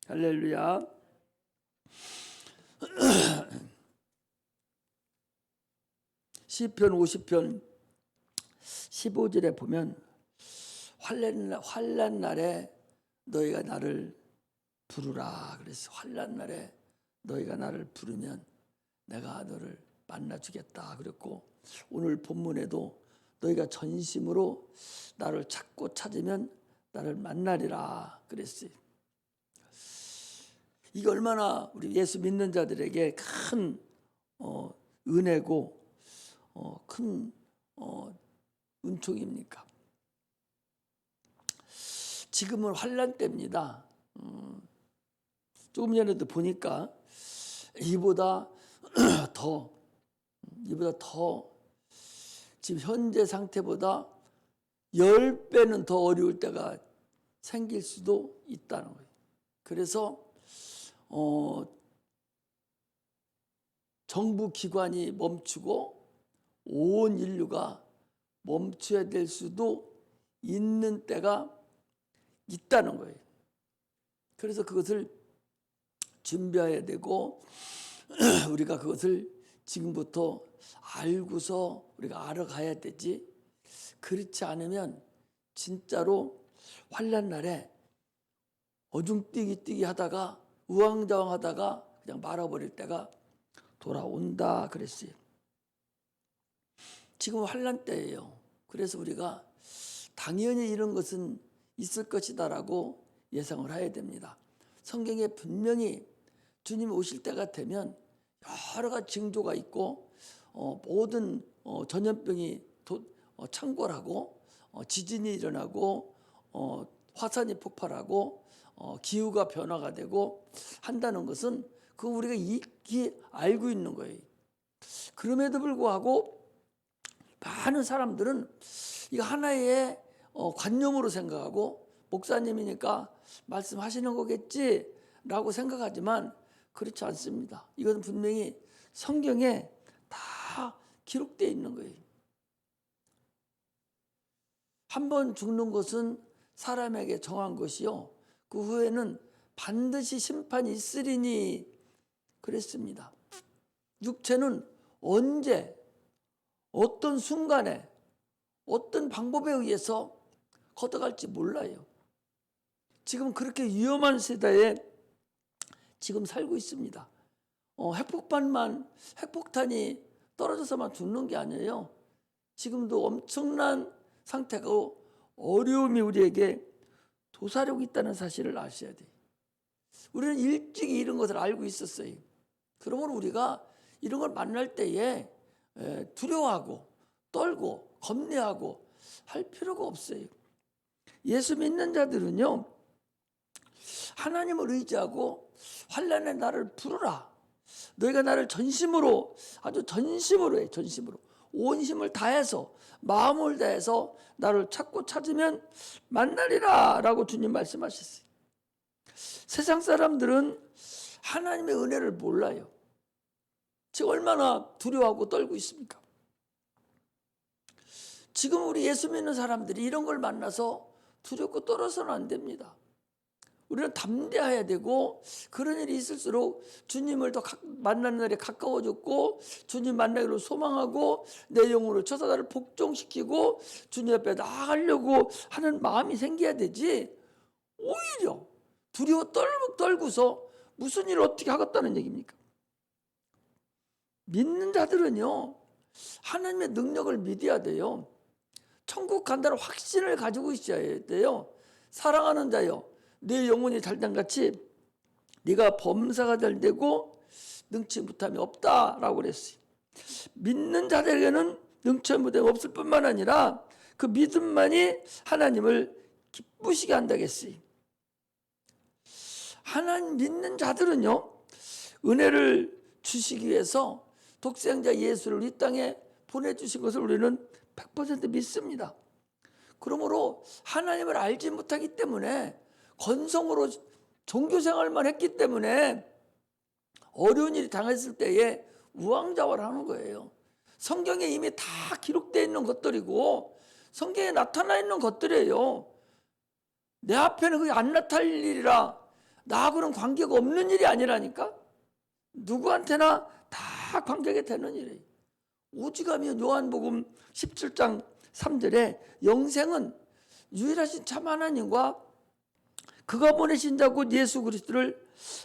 할렐루야. 시편 50편 15절에 보면 환난 날에 너희가 나를 부르라 그랬어. 환난 날에 너희가 나를 부르면 내가 너를 만나주겠다 그랬고, 오늘 본문에도 너희가 전심으로 나를 찾고 찾으면 나를 만나리라 그랬어요. 이게 얼마나 우리 예수 믿는 자들에게 큰 은혜고 큰 은총입니까? 지금은 환난 때입니다. 조금 전에도 보니까 이보다 더 지금 현재 상태보다 10배는 더 어려울 때가 생길 수도 있다는 거예요. 그래서 정부 기관이 멈추고 온 인류가 멈춰야 될 수도 있는 때가 있다는 거예요. 그래서 그것을 준비해야 되고 우리가 그것을 지금부터 알고서 우리가 알아가야 되지, 그렇지 않으면 진짜로 환난 날에 어중뛰기 하다가 우왕좌왕하다가 그냥 말아버릴 때가 돌아온다 그랬어요. 지금 환난 때예요. 그래서 우리가 당연히 이런 것은 있을 것이다라고 예상을 해야 됩니다. 성경에 분명히 주님 오실 때가 되면 여러 가지 징조가 있고 모든 전염병이 창궐하고 지진이 일어나고 화산이 폭발하고 기후가 변화가 되고 한다는 것은 그거 우리가 익히 알고 있는 거예요. 그럼에도 불구하고 많은 사람들은 이거 하나의 관념으로 생각하고 목사님이니까 말씀하시는 거겠지라고 생각하지만 그렇지 않습니다. 이것은 분명히 성경에 다 기록되어 있는 거예요. 한 번 죽는 것은 사람에게 정한 것이요, 그 후에는 반드시 심판이 있으리니 그랬습니다. 육체는 언제 어떤 순간에 어떤 방법에 의해서 걷어갈지 몰라요. 지금 그렇게 위험한 세대에 지금 살고 있습니다. 핵폭탄이 떨어져서만 죽는 게 아니에요. 지금도 엄청난 상태고 어려움이 우리에게 도사리고 있다는 사실을 아셔야 돼요. 우리는 일찍이 이런 것을 알고 있었어요. 그러므로 우리가 이런 걸 만날 때에 두려워하고 떨고 겁내하고 할 필요가 없어요. 예수 믿는 자들은요, 하나님을 의지하고 환난에 나를 부르라, 너희가 나를 전심으로, 아주 전심으로 해, 전심으로 온 힘을 다해서 마음을 다해서 나를 찾고 찾으면 만나리라 라고 주님 말씀하셨어요. 세상 사람들은 하나님의 은혜를 몰라요. 지금 얼마나 두려워하고 떨고 있습니까? 지금 우리 예수 믿는 사람들이 이런 걸 만나서 두렵고 떨어서는 안 됩니다. 우리는 담대해야 되고, 그런 일이 있을수록 주님을 더 만나는 날에 가까워졌고 주님 만나기를 소망하고 내 영혼을 쳐서 나를 복종시키고 주님 앞에 나아가려고 하는 마음이 생겨야 되지, 오히려 두려워 떨고서 무슨 일을 어떻게 하겠다는 얘기입니까? 믿는 자들은요, 하나님의 능력을 믿어야 돼요. 천국 간다는 확신을 가지고 있어야 돼요. 사랑하는 자여, 내 영혼이 잘된 같이 네가 범사가 잘 되고 능치 못함이 없다라고 그랬어요. 믿는 자들에게는 능치 못함이 없을 뿐만 아니라 그 믿음만이 하나님을 기쁘시게 한다고 했어요. 하나님 믿는 자들은요, 은혜를 주시기 위해서 독생자 예수를 이 땅에 보내주신 것을 우리는 100% 믿습니다. 그러므로 하나님을 알지 못하기 때문에 건성으로 종교생활만 했기 때문에 어려운 일이 당했을 때에 우왕좌왕하는 거예요. 성경에 이미 다 기록되어 있는 것들이고 성경에 나타나 있는 것들이에요. 내 앞에는 그게 안 나타날 일이라 나하고는 관계가 없는 일이 아니라니까. 누구한테나 다 관계가 되는 일이에요. 오직하면 요한복음 17장 3절에 영생은 유일하신 참 하나님과 그가 보내신 자 곧 예수 그리스도를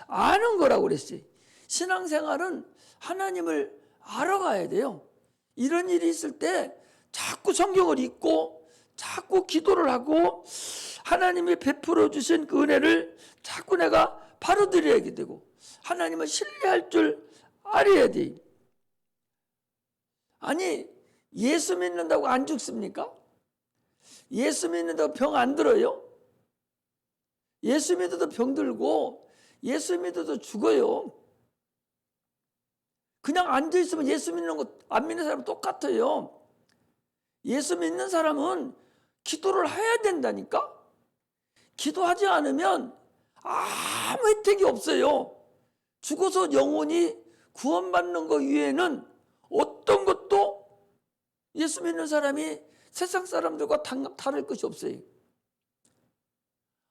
아는 거라고 그랬어요. 신앙생활은 하나님을 알아가야 돼요. 이런 일이 있을 때 자꾸 성경을 읽고 자꾸 기도를 하고 하나님이 베풀어 주신 그 은혜를 자꾸 내가 바로드려야 되고 하나님을 신뢰할 줄 알아야 돼. 아니 예수 믿는다고 안 죽습니까? 예수 믿는다고 병 안 들어요? 예수 믿어도 병 들고 예수 믿어도 죽어요. 그냥 앉아있으면 예수 믿는 거 안 믿는 사람은 똑같아요. 예수 믿는 사람은 기도를 해야 된다니까. 기도하지 않으면 아무 혜택이 없어요. 죽어서 영혼이 구원받는 것 이외에는 어떤 것도 예수 믿는 사람이 세상 사람들과 다를 것이 없어요.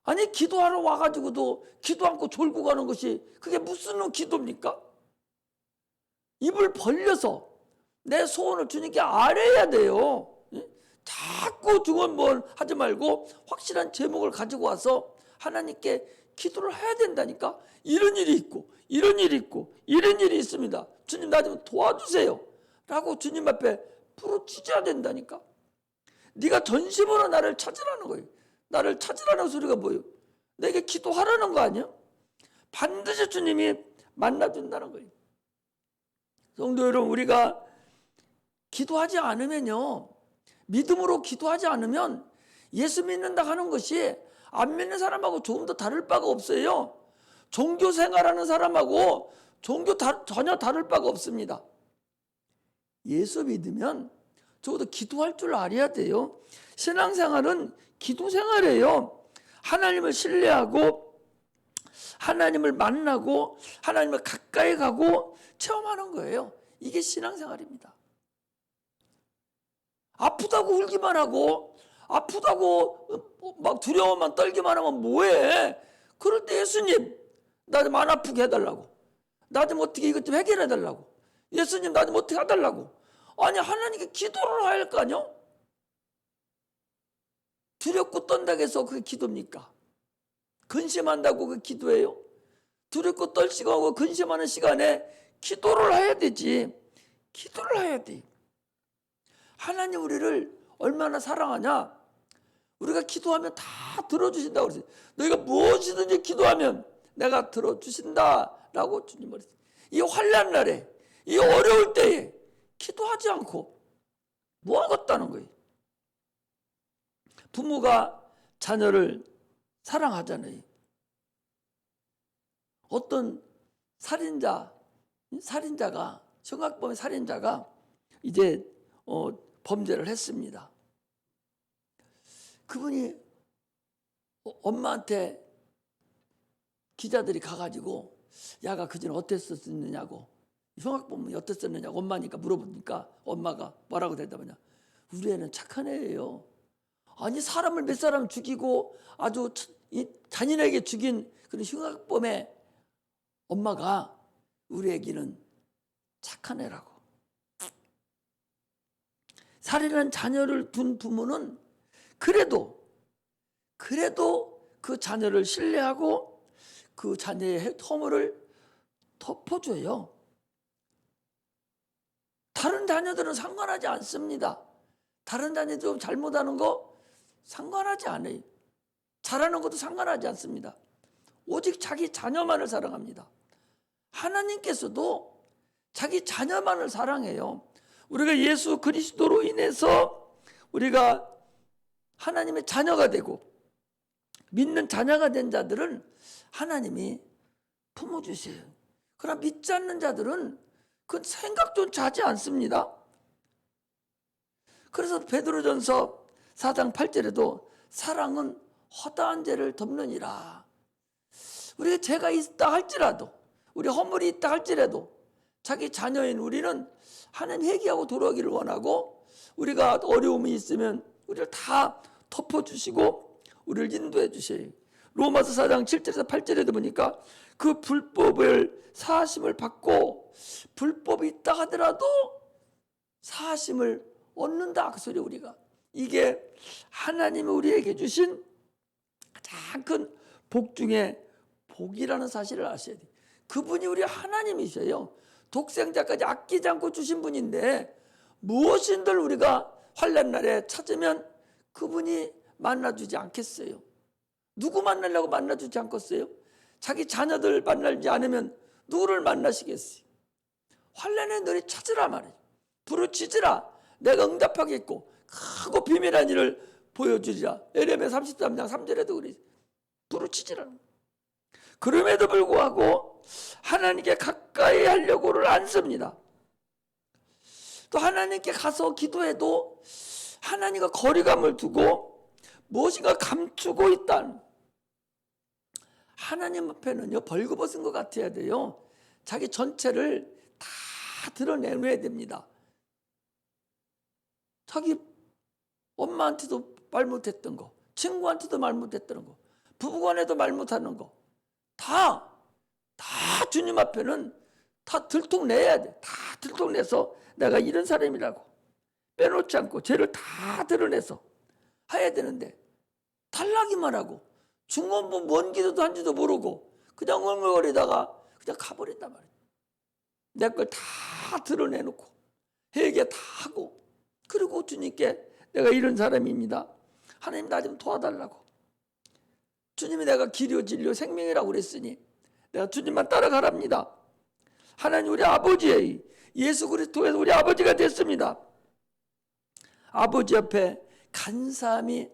아니 기도하러 와가지고도 기도 않고 졸고 가는 것이 그게 무슨 기도입니까? 입을 벌려서 내 소원을 주님께 아뢰야 돼요. 자꾸 중언부언 하지 말고 확실한 제목을 가지고 와서 하나님께 기도를 해야 된다니까. 이런 일이 있고 이런 일이 있고 이런 일이 있습니다. 주님 나 좀 도와주세요 라고 주님 앞에 부르짖어야 된다니까. 네가 전심으로 나를 찾으라는 거예요. 나를 찾으라는 소리가 뭐예요? 내게 기도하라는 거 아니야? 반드시 주님이 만나준다는 거예요. 성도 여러분, 우리가 기도하지 않으면요, 믿음으로 기도하지 않으면 예수 믿는다 하는 것이 안 믿는 사람하고 조금 더 다를 바가 없어요. 종교 생활하는 사람하고 전혀 다를 바가 없습니다. 예수 믿으면 적어도 기도할 줄 알아야 돼요. 신앙생활은 기도생활이에요. 하나님을 신뢰하고 하나님을 만나고 하나님을 가까이 가고 체험하는 거예요. 이게 신앙생활입니다. 아프다고 울기만 하고 아프다고 막 두려움만 떨기만 하면 뭐해? 그럴 때 예수님 나 좀 안 아프게 해달라고, 나 좀 어떻게 이것 좀 해결해 달라고, 예수님 나 좀 어떻게 해달라고. 아니 하나님께 기도를 할 거 아니야? 두렵고 떤다고 해서 그게 기도입니까? 근심한다고 그게 기도예요? 두렵고 떨시고 하고 근심하는 시간에 기도를 해야 되지. 기도를 해야 돼. 하나님 우리를 얼마나 사랑하냐? 우리가 기도하면 다 들어주신다고 그랬어요. 너희가 무엇이든지 기도하면 내가 들어주신다라고 주님 말했어요. 이 환난 날에, 이 어려울 때에 기도하지 않고 뭐 하겠다는 거예요. 부모가 자녀를 사랑하잖아요. 어떤 살인자가 형학범의 살인자가 이제 범죄를 했습니다. 그분이 엄마한테 기자들이 가가지고 야가 그전에 어땠었느냐고, 형학범이 어땠었느냐고 엄마니까 물어보니까 엄마가 뭐라고 대답하냐? 우리 애는 착한 애예요. 아니 사람을 몇 사람 죽이고 아주 잔인하게 죽인 그런 형학범의 엄마가 우리 애기는 착한 애라고. 살인한 자녀를 둔 부모는 그래도 그 자녀를 신뢰하고 그 자녀의 허물을 덮어줘요. 다른 자녀들은 상관하지 않습니다. 다른 자녀들 잘못하는 거 상관하지 않아요. 잘하는 것도 상관하지 않습니다. 오직 자기 자녀만을 사랑합니다. 하나님께서도 자기 자녀만을 사랑해요. 우리가 예수 그리스도로 인해서 우리가 하나님의 자녀가 되고 믿는 자녀가 된 자들은 하나님이 품어주세요. 그러나 믿지 않는 자들은 그 생각조차 하지 않습니다. 그래서 베드로전서 4장 8절에도 사랑은 허다한 죄를 덮느니라. 우리가 죄가 있다 할지라도, 우리 허물이 있다 할지라도 자기 자녀인 우리는 하나님 회개하고 돌아오기를 원하고, 우리가 어려움이 있으면 우리를 다 덮어주시고 우리를 인도해 주셔요. 로마서 4장 7절에서 8절에도 보니까 그 불법을 사하심을 받고 불법이 있다 하더라도 사하심을 얻는다 그 소리. 우리가 이게 하나님이 우리에게 주신 가장 큰 복 중에 복이라는 사실을 아셔야 돼요. 그분이 우리 하나님이셔요. 독생자까지 아끼지 않고 주신 분인데 무엇인들 우리가 환난 날에 찾으면 그분이 만나주지 않겠어요? 누구 만나려고 만나주지 않겠어요? 자기 자녀들 만나지 않으면 누구를 만나시겠어요? 환난의 너를 찾으라 말이에요. 부르짖으라 내가 응답하겠고 크고 비밀한 일을 보여주리라. 예레미야 33장 3절에도 그래. 부르짖으라. 그럼에도 불구하고 하나님께 가까이 하려고를 안 씁니다. 또 하나님께 가서 기도해도 하나님과 거리감을 두고 무엇인가 감추고 있다는, 하나님 앞에는요 벌거벗은 것 같아야 돼요. 자기 전체를 다 드러내놔야 됩니다. 자기 엄마한테도 말 못했던 거, 친구한테도 말 못했던 거, 부부간에도 말 못하는 거 다 주님 앞에는 다 들통내야 돼. 다 들통내서 내가 이런 사람이라고 빼놓지 않고 죄를 다 드러내서 해야 되는데 탈락이만 하고 중원부 뭔 기도도 한지도 모르고 그냥 엉엉거리다가 그냥 가버린단 말이에요. 내 걸 다 드러내놓고 회개 다 하고 그리고 주님께 내가 이런 사람입니다. 하나님 나 좀 도와달라고. 주님이 내가 길이요 진리요 생명이라고 그랬으니 내가 주님만 따라가랍니다. 하나님 우리 아버지예요. 예수 그리스도에서 우리 아버지가 됐습니다. 아버지 옆에 간사함이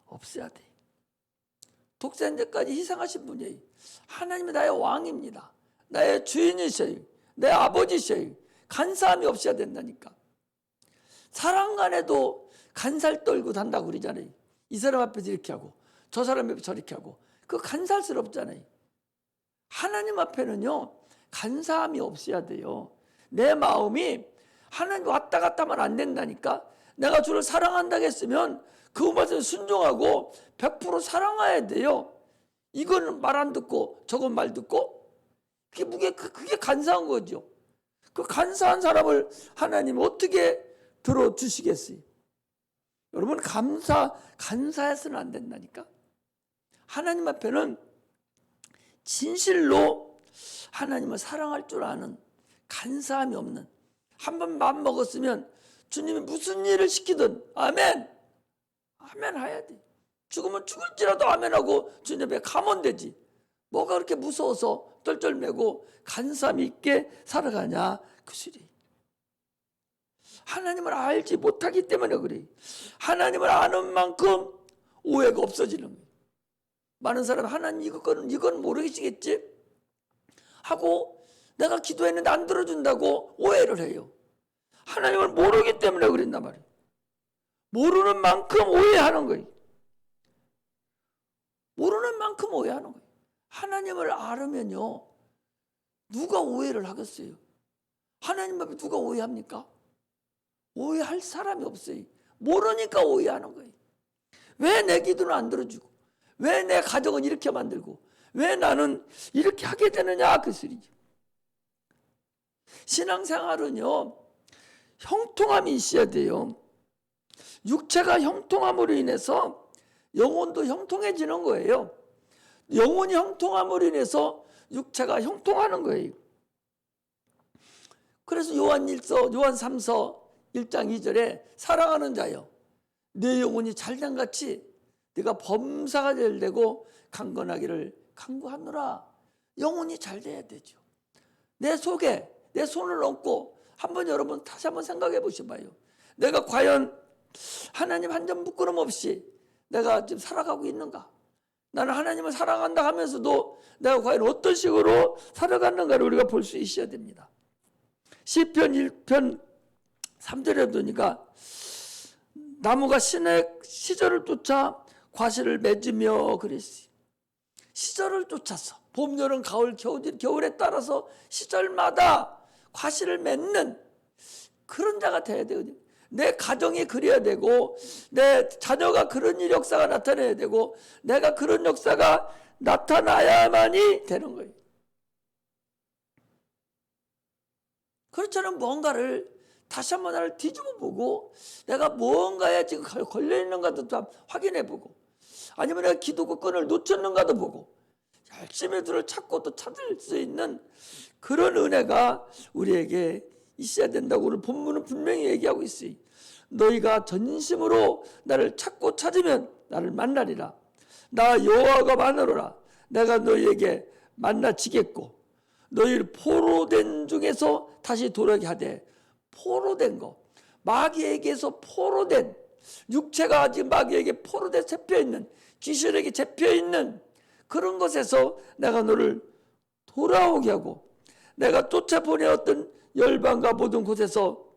없어야 돼. 독생자까지 희생하신 분이에요. 하나님이 나의 왕입니다. 나의 주인이셔요. 내 아버지셔요. 간사함이 없어야 된다니까. 사랑 간에도 간살 떨고 단다고 그러잖아요. 이 사람 앞에서 이렇게 하고 저 사람 앞에서 저렇게 하고 그거 간살스럽잖아요. 하나님 앞에는요 간사함이 없어야 돼요. 내 마음이 하나님 왔다 갔다 하면 안 된다니까. 내가 주를 사랑한다고 했으면 그 말씀 순종하고 100% 사랑해야 돼요. 이거는 말 안 듣고 저건 말 듣고 그게 간사한 거죠. 그 간사한 사람을 하나님 어떻게 들어주시겠어요? 여러분 간사해서는 안 된다니까. 하나님 앞에는 진실로 하나님을 사랑할 줄 아는 간사함이 없는, 한 번 마음 먹었으면 주님이 무슨 일을 시키든 아멘 해야 돼. 죽으면 죽을지라도 아멘하고 주님 앞에 가면 되지. 뭐가 그렇게 무서워서 쩔쩔매고 간사함 있게 살아가냐 그 소리. 하나님을 알지 못하기 때문에 그래. 하나님을 아는 만큼 오해가 없어지는 거예요. 많은 사람이 하나님 이건 모르시겠지 하고 내가 기도했는데 안 들어준다고 오해를 해요. 하나님을 모르기 때문에 그랬단 말이에요. 모르는 만큼 오해하는 거예요. 모르는 만큼 오해하는 거예요. 하나님을 알으면요 누가 오해를 하겠어요? 하나님 앞에 누가 오해합니까? 오해할 사람이 없어요. 모르니까 오해하는 거예요. 왜 내 기도는 안 들어주고 왜 내 가정은 이렇게 만들고 왜 나는 이렇게 하게 되느냐 그 소리죠. 신앙생활은요 형통함이 있어야 돼요. 육체가 형통함으로 인해서 영혼도 형통해지는 거예요. 영혼이 형통함으로 인해서 육체가 형통하는 거예요. 그래서 요한 3서 1장 2절에 사랑하는 자여 내 영혼이 잘된 같이 네가 범사가 잘 되고 강건하기를 간구하노라. 영혼이 잘 돼야 되죠. 내 속에 내 손을 얹고 한번 여러분 다시 한번 생각해 보셔봐요. 내가 과연 하나님 한 점 부끄럼 없이 내가 지금 살아가고 있는가? 나는 하나님을 사랑한다 하면서도 내가 과연 어떤 식으로 살아가는가를 우리가 볼 수 있어야 됩니다. 시편 1편 3절에 보니까 나무가 신의 시절을 쫓아 과실을 맺으며 그랬어요. 시절을 쫓아서 봄, 여름, 가을, 겨울에 따라서 시절마다 과실을 맺는 그런 자가 돼야 되거든요. 내 가정이 그래야 되고 내 자녀가 그런 일 역사가 나타나야 되고 내가 그런 역사가 나타나야만이 되는 거예요. 그렇잖아요. 뭔가를 다시 한번 나를 뒤집어 보고 내가 뭔가에 지금 걸려 있는가도 확인해 보고 아니면 내가 기도의 끈을 놓쳤는가도 보고 열심히 들을 찾고 또 찾을 수 있는 그런 은혜가 우리에게 있어야 된다고 오늘 본문은 분명히 얘기하고 있어요. 너희가 전심으로 나를 찾고 찾으면 나를 만나리라. 나 여호와가 만나노라. 내가 너희에게 만나지겠고 너희를 포로된 중에서 다시 돌아오게 하되. 포로된 거, 마귀에게서 포로된, 육체가 지금 마귀에게 포로돼 잡혀있는, 귀신에게 잡혀있는 그런 것에서 내가 너를 돌아오게 하고 내가 쫓아보내었던 열방과 모든 곳에서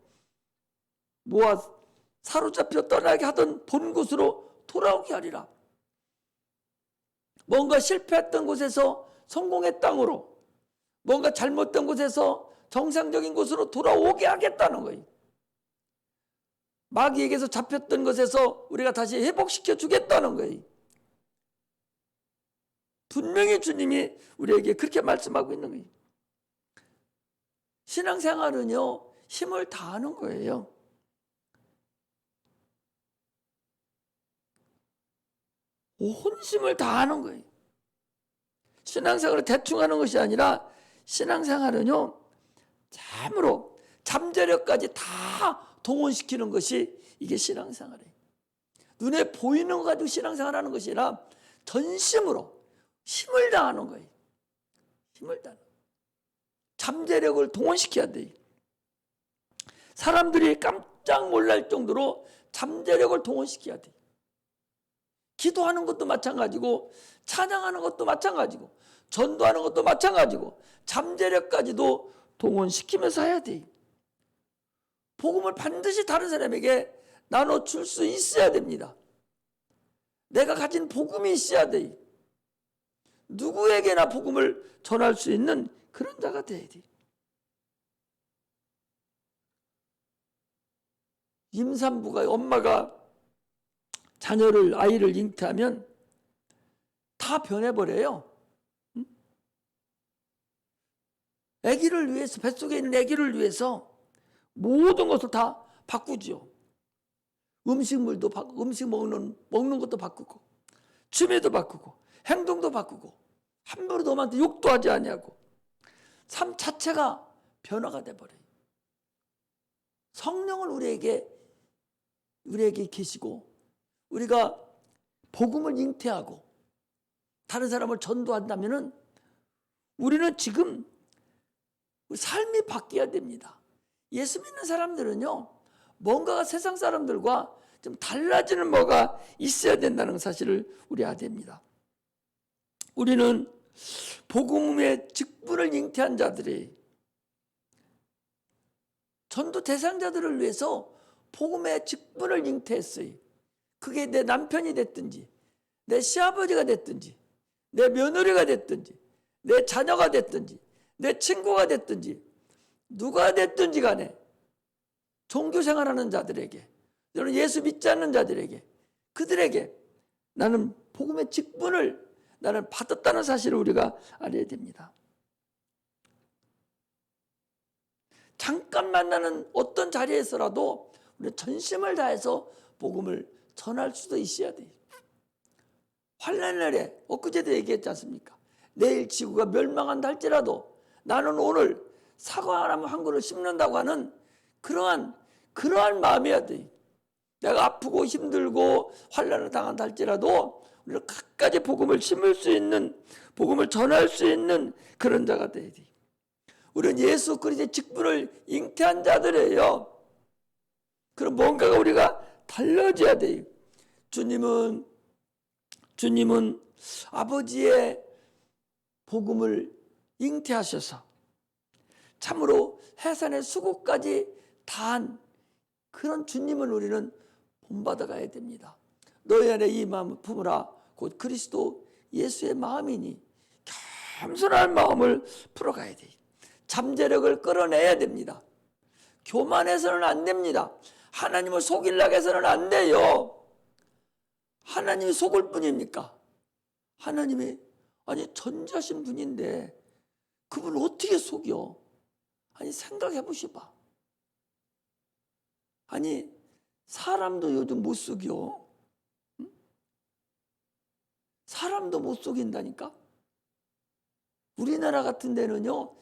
모아 사로잡혀 떠나게 하던 본 곳으로 돌아오게 하리라. 뭔가 실패했던 곳에서 성공의 땅으로, 뭔가 잘못된 곳에서 정상적인 곳으로 돌아오게 하겠다는 거예요. 마귀에게서 잡혔던 것에서 우리가 다시 회복시켜 주겠다는 거예요. 분명히 주님이 우리에게 그렇게 말씀하고 있는 거예요. 신앙생활은요, 힘을 다하는 거예요. 온 힘을 다하는 거예요. 신앙생활을 대충 하는 것이 아니라 신앙생활은요, 참으로 잠재력까지 다 동원시키는 것이 이게 신앙생활이에요. 눈에 보이는 거 가지고 신앙생활하는 것이 아니라 전심으로 힘을 다하는 거예요. 힘을 다하는 거예요. 잠재력을 동원시켜야 돼요. 사람들이 깜짝 놀랄 정도로 잠재력을 동원시켜야 돼요. 기도하는 것도 마찬가지고 찬양하는 것도 마찬가지고 전도하는 것도 마찬가지고 잠재력까지도 동원시키면서 해야 돼요. 복음을 반드시 다른 사람에게 나눠줄 수 있어야 됩니다. 내가 가진 복음이 있어야 돼요. 누구에게나 복음을 전할 수 있는 그런 자가 돼야 돼요. 임산부가 엄마가 아이를 잉태하면 다 변해버려요. 아기를 위해서, 뱃속에 있는 아기를 위해서 모든 것을 다 바꾸죠. 음식물도 바꾸고, 음식 먹는 것도 바꾸고, 취미도 바꾸고, 행동도 바꾸고, 함부로 너한테 욕도 하지 아니하고, 삶 자체가 변화가 돼버려요. 성령을 우리에게 계시고, 우리가 복음을 잉태하고 다른 사람을 전도한다면은 우리는 지금 삶이 바뀌어야 됩니다. 예수 믿는 사람들은요, 뭔가가 세상 사람들과 좀 달라지는 뭐가 있어야 된다는 사실을 우리 알아야 됩니다. 우리는 복음의 직분을 잉태한 자들이 전도 대상자들을 위해서 복음의 직분을 잉태했어요. 그게 내 남편이 됐든지 내 시아버지가 됐든지 내 며느리가 됐든지 내 자녀가 됐든지 내 친구가 됐든지 누가 됐든지 간에 종교생활하는 자들에게, 저는 예수 믿지 않는 자들에게, 그들에게 나는 복음의 직분을 나는 받았다는 사실을 우리가 알아야 됩니다. 잠깐 만나는 어떤 자리에서라도 우리 전심을 다해서 복음을 전할 수도 있어야 돼요. 환난 날에 엊그제도 얘기했지 않습니까? 내일 지구가 멸망한다 할지라도 나는 오늘 사과 한 그릇 심는다고 하는 그러한 마음이어야 돼요. 내가 아프고 힘들고 환난을 당한다 할지라도 우리는 끝까지 복음을 심을 수 있는, 복음을 전할 수 있는 그런 자가 돼야 돼요. 우리는 예수 그리스도의 직분을 잉태한 자들이에요. 그럼 뭔가가 우리가 달라져야 돼요. 주님은 아버지의 복음을 잉태하셔서 참으로 해산의 수고까지 다한 그런 주님을 우리는 본받아 가야 됩니다. 너희 안에 이 마음을 품으라. 곧 그리스도 예수의 마음이니 겸손한 마음을 풀어가야 돼요. 잠재력을 끌어내야 됩니다. 교만해서는 안 됩니다. 하나님을 속이려고 해서는 안 돼요. 하나님이 속을 뿐입니까? 하나님이 아니 전지하신 분인데 그분을 어떻게 속여? 아니 생각해 보셔봐. 아니 사람도 요즘 못 속여. 응? 사람도 못 속인다니까. 우리나라 같은 데는요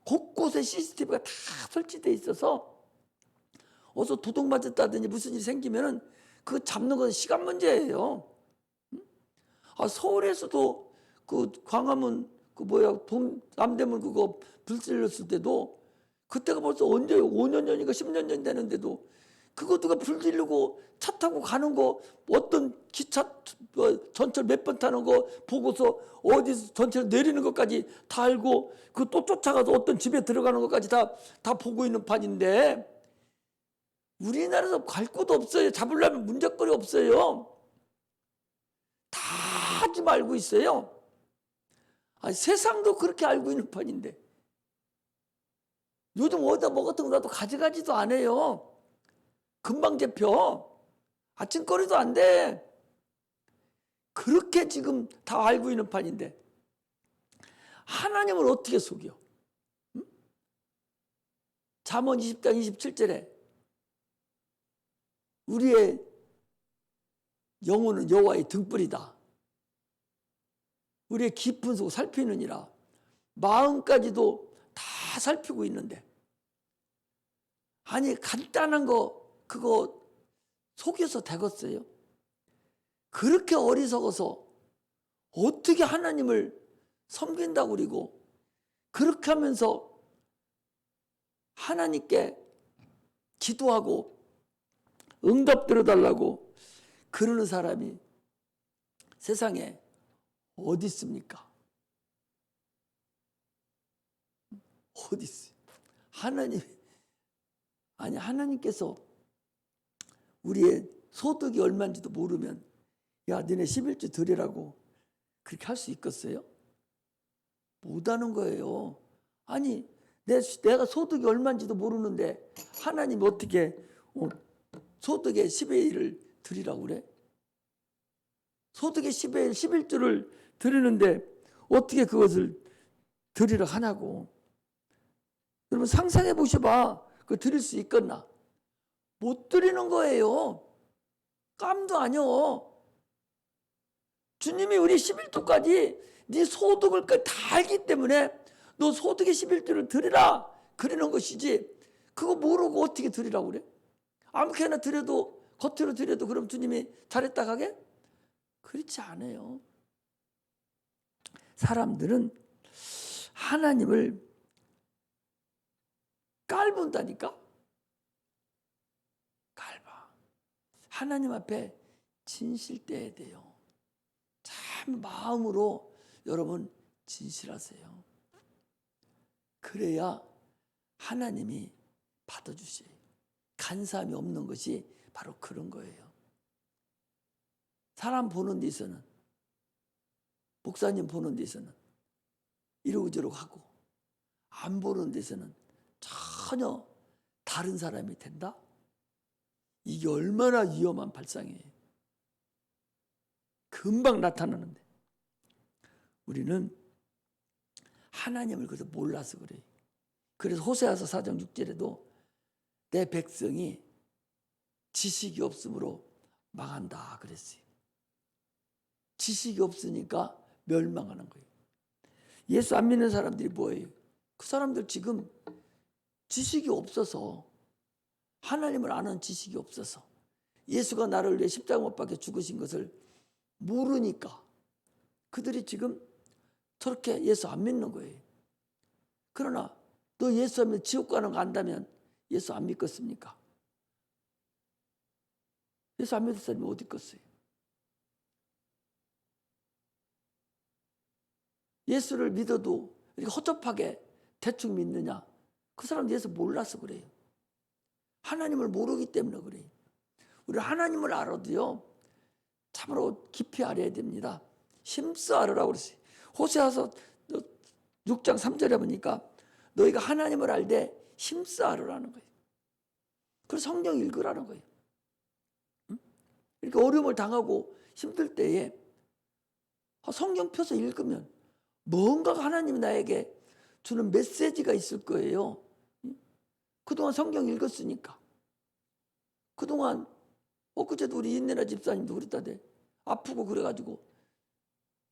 곳곳에 CCTV가 다 설치돼 있어서 어서 도둑 맞았다든지 무슨 일이 생기면은 그거 잡는 건 시간 문제예요. 아, 서울에서도 그 광화문 그 뭐야 남대문 그거 불 질렀을 때도 그때가 벌써 언제 5년 전인가 10년 전 되는데도 그거 누가 불 지르고 차 타고 가는 거 어떤 기차 전철 몇 번 타는 거 보고서 어디서 전철 내리는 것까지 다 알고 그 또 쫓아가서 어떤 집에 들어가는 것까지 다 보고 있는 판인데 우리나라에서 갈 곳 없어요. 잡으려면 문제거리 없어요. 다 좀 알고 있어요. 아니, 세상도 그렇게 알고 있는 판인데 요즘 어디다 먹었던 거 나도 가져가지도 않아요. 금방 잡혀. 아침거리도 안 돼. 그렇게 지금 다 알고 있는 판인데 하나님을 어떻게 속여? 응? 잠언 20장 27절에 우리의 영혼은 여호와의 등불이다. 우리의 깊은 속 살피느니라. 마음까지도 다 살피고 있는데 아니 간단한 거 그거 속여서 되겠어요? 그렇게 어리석어서 어떻게 하나님을 섬긴다고 그러고 그렇게 하면서 하나님께 기도하고 응답 들어달라고 그러는 사람이 세상에 어디 있습니까? 어디 있어요? 하나님께서 우리의 소득이 얼마인지도 모르면 야 너네 11조 드리라고 그렇게 할 수 있겠어요? 못하는 거예요. 아니 내가 소득이 얼마인지도 모르는데 하나님이 어떻게 소득의 10의 1을 드리라고 그래? 소득의 10의 1, 11조를 드리는데 어떻게 그것을 드리라 하냐고. 여러분 상상해 보셔봐. 그거 드릴 수 있겠나? 못 드리는 거예요. 깜도 아니요. 주님이 우리 11조까지 네 소득을 다 알기 때문에 너 소득의 11조를 드리라 그러는 것이지 그거 모르고 어떻게 드리라고 그래? 아무렇게나 드려도 겉으로 드려도 그럼 주님이 잘했다 가게? 그렇지 않아요. 사람들은 하나님을 깔본다니까? 깔봐. 하나님 앞에 진실돼야 돼요. 참 마음으로 여러분 진실하세요. 그래야 하나님이 받아주셔요. 간사함이 없는 것이 바로 그런 거예요. 사람 보는 데서는 목사님 보는 데서는 이러고저러고 하고 안 보는 데서는 전혀 다른 사람이 된다? 이게 얼마나 위험한 발상이에요. 금방 나타나는데 우리는 하나님을 그래서 몰라서 그래요. 그래서 호세아서 4장 6절에도 내 백성이 지식이 없으므로 망한다 그랬어요. 지식이 없으니까 멸망하는 거예요. 예수 안 믿는 사람들이 뭐예요? 그 사람들 지금 지식이 없어서 하나님을 아는 지식이 없어서 예수가 나를 위해 십자가 못 박혀 죽으신 것을 모르니까 그들이 지금 저렇게 예수 안 믿는 거예요. 그러나 너 예수 안 믿으면 지옥 가는 거 안다면 예수 안 믿겠습니까? 예수 안 믿을 사람이 어디 있겠어요? 예수를 믿어도 이렇게 허접하게 대충 믿느냐? 그 사람 예수 몰라서 그래요. 하나님을 모르기 때문에 그래요. 우리 하나님을 알아도요. 참으로 깊이 알아야 됩니다. 힘써 알으라고 그랬어요. 호세아서 6장 3절에 보니까 너희가 하나님을 알되 힘써 알으라는 거예요. 그래서 성경 읽으라는 거예요. 이렇게 어려움을 당하고 힘들 때에 성경 펴서 읽으면 뭔가 하나님이 나에게 주는 메시지가 있을 거예요. 그동안 성경 읽었으니까. 그동안 엊그제도 우리 인내나 집사님도 그랬다대. 아프고 그래가지고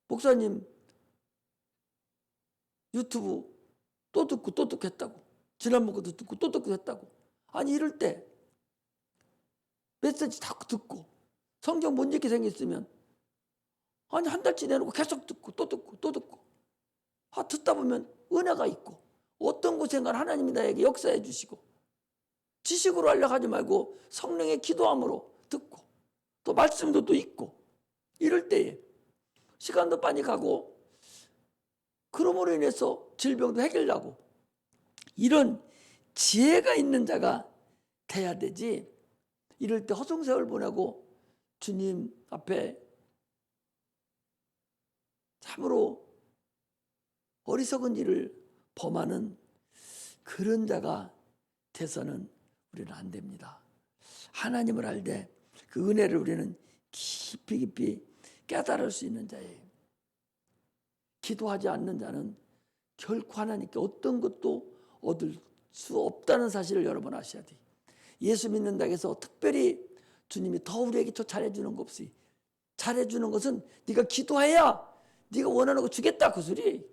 목사님 유튜브 또 듣고 또 듣고 했다고. 지난번에도 듣고 또 듣고 했다고. 아니 이럴 때 메시지 다 듣고 성경 못 읽게 생겼으면 아니 한 달치 내놓고 계속 듣고 또 듣고 또 듣고 듣다 보면 은혜가 있고 어떤 곳엔가 하나님이 나에게 역사해 주시고 지식으로 하려고 하지 말고 성령의 기도함으로 듣고 또 말씀도 또 있고 이럴 때에 시간도 빨리 가고 그러므로 인해서 질병도 해결나고 이런 지혜가 있는 자가 돼야 되지. 이럴 때 허송세월 보내고 주님 앞에 참으로 어리석은 일을 범하는 그런 자가 돼서는 우리는 안 됩니다. 하나님을 알되 그 은혜를 우리는 깊이 깨달을 수 있는 자예요. 기도하지 않는 자는 결코 하나님께 어떤 것도 얻을 수 없다는 사실을 여러분 아셔야 돼요. 예수 믿는다고 해서 특별히 주님이 더 우리에게 더 잘해주는 거 없이 잘해주는 것은 네가 기도해야 네가 원하는 거 주겠다 그 소리.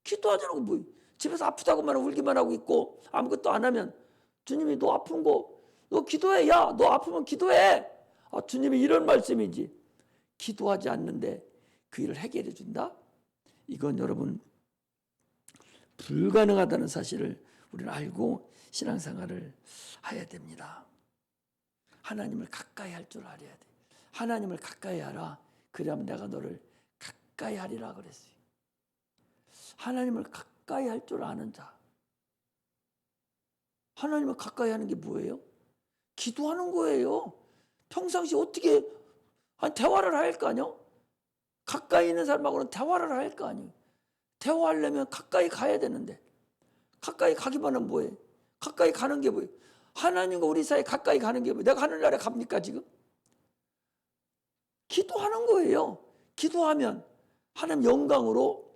기도하지 않고 뭐 집에서 아프다고만 울기만 하고 있고 아무것도 안 하면 주님이 너 아픈 거 너 기도해. 야 너 아프면 기도해. 주님이 이런 말씀이지. 기도하지 않는데 그 일을 해결해 준다? 이건 여러분 불가능하다는 사실을 우리는 알고 신앙생활을 해야 됩니다. 하나님을 가까이 할 줄 알아야 돼. 하나님을 가까이 하라. 그러면 내가 너를 가까이 하리라 그랬어요. 하나님을 가까이 할 줄 아는 자. 하나님을 가까이 하는 게 뭐예요? 기도하는 거예요. 평상시 어떻게 대화를 할 거 아니요? 가까이 있는 사람하고는 대화를 할 거 아니에요. 대화하려면 가까이 가야 되는데 가까이 가기만 하면 뭐해? 가까이 가는 게 뭐예요? 하나님과 우리 사이에 가까이 가는 게 뭐예요? 내가 하늘나라에 갑니까 지금? 기도하는 거예요. 기도하면 하나님 영광으로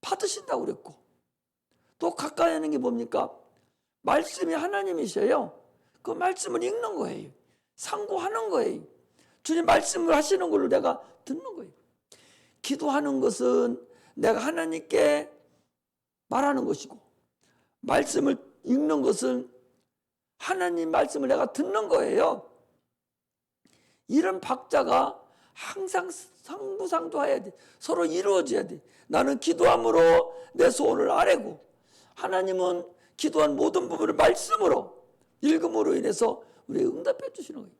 받으신다고 그랬고 또 가까이 하는 게 뭡니까? 말씀이 하나님이셔요. 그 말씀을 읽는 거예요. 상고하는 거예요. 주님 말씀을 하시는 걸로 내가 듣는 거예요. 기도하는 것은 내가 하나님께 말하는 것이고 말씀을 읽는 것은 하나님 말씀을 내가 듣는 거예요. 이런 박자가 항상 상부상조해야 돼. 서로 이루어져야 돼. 나는 기도함으로 내 소원을 아뢰고 하나님은 기도한 모든 부분을 말씀으로 읽음으로 인해서 우리에게 응답해 주시는 거예요.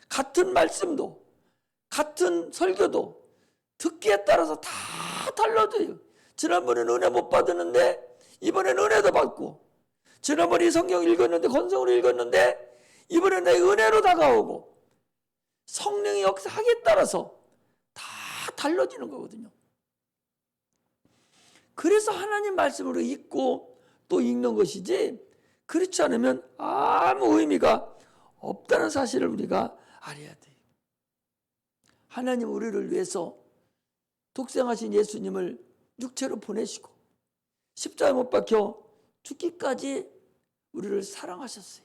같은 말씀도 같은 설교도 듣기에 따라서 다 달라져요. 지난번에는 은혜 못 받았는데 이번에는 은혜도 받고 지난번에 성경 읽었는데 건성으로 읽었는데 이번에는 내 은혜로 다가오고 성령의 역사하기에 따라서 다 달라지는 거거든요. 그래서 하나님 말씀으로 읽고 또 읽는 것이지 그렇지 않으면 아무 의미가 없다는 사실을 우리가 알아야 돼요. 하나님 우리를 위해서 독생하신 예수님을 육체로 보내시고 십자가에 못 박혀 죽기까지 우리를 사랑하셨어요.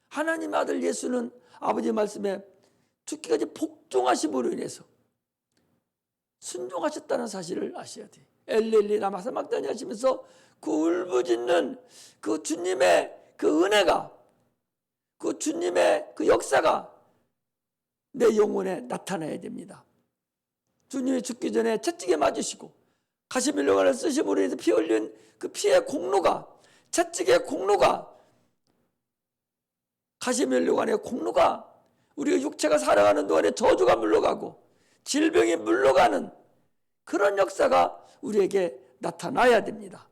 하나님 아들 예수는 아버지 말씀에 죽기까지 복종하심으로 인해서 순종하셨다는 사실을 아셔야 돼요. 엘렐리 라마 사박다니 하시면서 그 울부짖는 그 주님의 그 은혜가 그 주님의 그 역사가 내 영혼에 나타나야 됩니다. 주님이 죽기 전에 채찍에 맞으시고 가시밀령을 쓰심으로 인해서 피 흘린 그 피의 공로가 채찍의 공로가 가시밀령의 공로가 우리가 육체가 살아가는 동안에 저주가 물러가고 질병이 물러가는 그런 역사가 우리에게 나타나야 됩니다.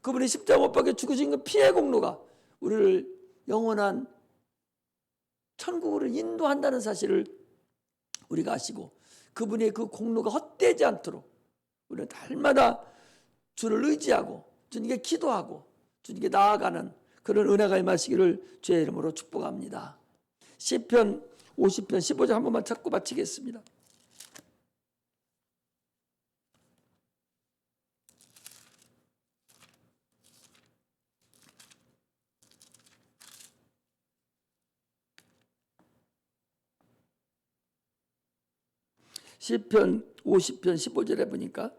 그분이 십자가 못 박혀 죽으신 그 피의 공로가 우리를 영원한 천국으로 인도한다는 사실을 우리가 아시고 그분의 그 공로가 헛되지 않도록 우리는 날마다 주를 의지하고 주님께 기도하고 주님께 나아가는 그런 은혜가 임하시기를 주의 이름으로 축복합니다. 시편 50편 15절 한 번만 찾고 마치겠습니다. 시편 50편 15절에 보니까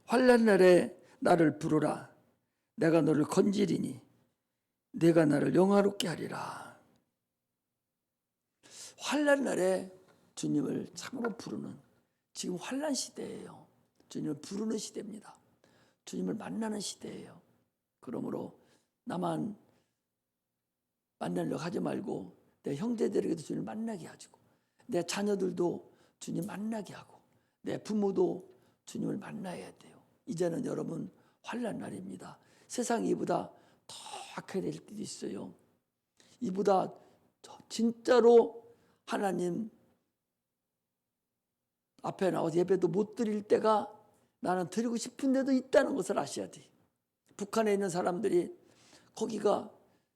환난 날에 나를 부르라. 내가 너를 건지리니 내가 나를 영화롭게 하리라. 환난 날에 주님을 참으로 부르는, 지금 환난 시대예요. 주님을 부르는 시대입니다. 주님을 만나는 시대예요. 그러므로 나만 만나려고 하지 말고 내 형제들에게도 주님을 만나게 하시고, 내 자녀들도 주님 만나게 하고, 내 부모도 주님을 만나야 돼요. 이제는 여러분 환난 날입니다. 세상이 이보다 더 악해질 때도 있어요. 이보다 진짜로 하나님 앞에 나와서 예배도 못 드릴 때가 나는 드리고 싶은 데도 있다는 것을 아셔야 돼요. 북한에 있는 사람들이, 거기가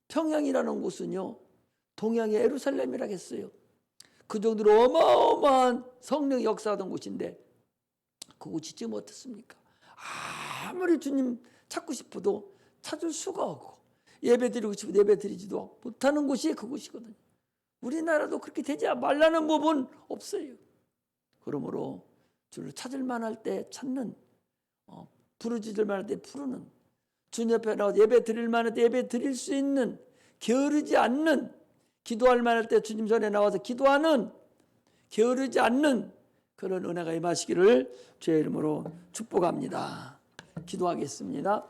평양이라는 곳은요 동양의 예루살렘이라고 했어요. 그 정도로 어마어마한 성령이 역사하던 곳인데 그곳이 지금 어떻습니까? 아무리 주님 찾고 싶어도 찾을 수가 없고, 예배 드리고 싶어도 예배 드리지도 못하는 곳이 그곳이거든요. 우리나라도 그렇게 되지 말라는 법은 없어요. 그러므로 주를 찾을 만할 때 찾는, 부르짖을 만할 때 부르는, 주님 옆에 나와서 예배 드릴 만할 때 예배 드릴 수 있는, 게으르지 않는, 기도할 만할 때 주님 전에 나와서 기도하는, 게으르지 않는 그런 은혜가 임하시기를 주의 이름으로 축복합니다. 기도하겠습니다.